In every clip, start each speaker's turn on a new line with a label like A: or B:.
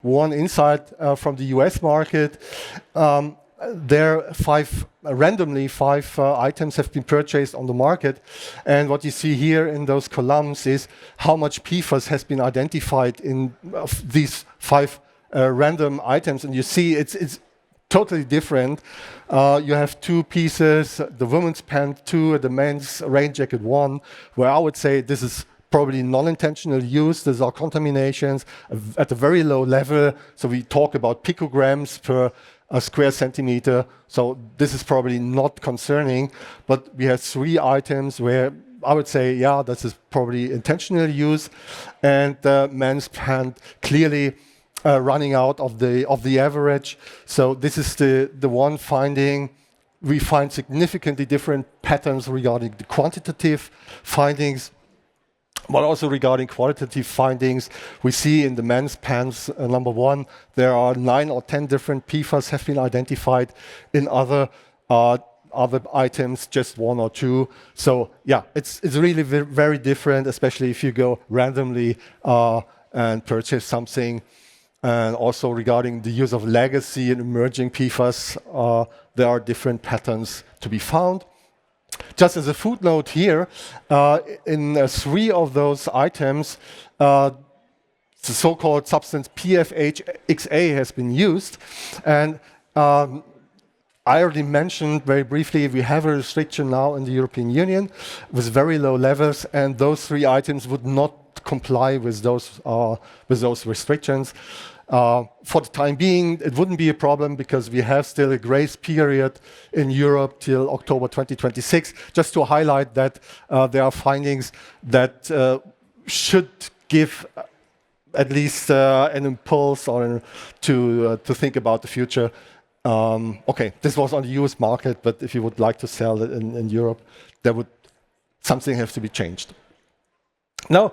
A: one insight from the US market. There randomly five items have been purchased on the market, and what you see here in those columns is how much PFAS has been identified in these five random items, and you see it's totally different. You have two pieces, the women's pant 2, the men's rain jacket 1, where I would say this is probably non-intentional use. These are contaminations at a very low level, so we talk about picograms per a square centimeter, so this is probably not concerning, but we have 3 items where I would say, yeah, this is probably intentional use, and the men's pant clearly running out of the average. So this is the one finding. We find significantly different patterns regarding the quantitative findings, but also regarding qualitative findings. We see in the men's pants, number 1, there are 9 or 10 different PFAS have been identified. In other items, just 1 or 2. So yeah, it's really very different, especially if you go randomly and purchase something. And also regarding the use of legacy and emerging PFAS, there are different patterns to be found. Just as a footnote here, in 3 of those items, the so-called substance PFHXA has been used. And I already mentioned very briefly, we have a restriction now in the European Union with very low levels, and those 3 items would not comply with those restrictions. For the time being, it wouldn't be a problem because we have still a grace period in Europe till October 2026. Just to highlight that there are findings that should give at least an impulse or to think about the future. Okay, this was on the US market, but if you would like to sell it in Europe, there would something have to be changed. Now,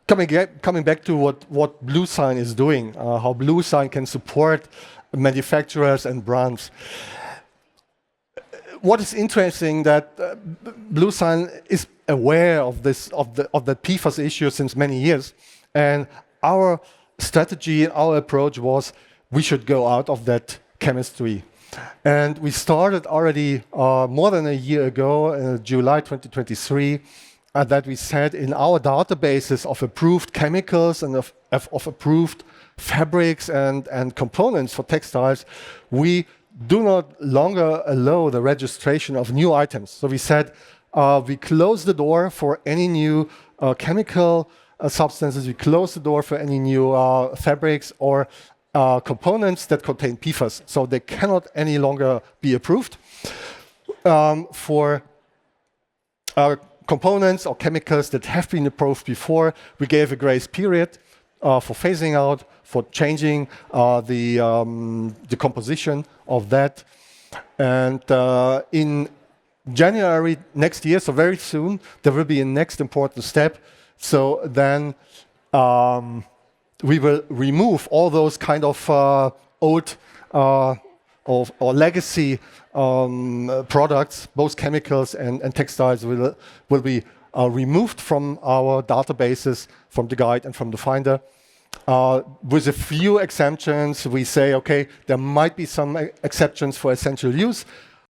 A: coming back to what 𝗪𝗁 is doing, how 𝗪𝗁 can support manufacturers and brands. What is interesting that 𝗪𝗁 is aware of the PFAS issue since many years, and our strategy, our approach was we should go out of that chemistry. And we started already more than a year ago, in July 2023, that we said in our databases of approved chemicals and of approved fabrics and components for textiles, we do not longer allow the registration of new items. So we said we close the door for any new chemical substances, we close the door for any new fabrics or components that contain PFAS. So they cannot any longer be approved. For components or chemicals that have been approved before, we gave a grace period for phasing out, for changing the composition of that. And in January next year, so very soon, there will be a next important step. So then we will remove all those kind of old or legacy products, both chemicals and textiles will be removed from our databases, from the guide and from the finder. With a few exemptions, we say, okay, there might be some exceptions for essential use,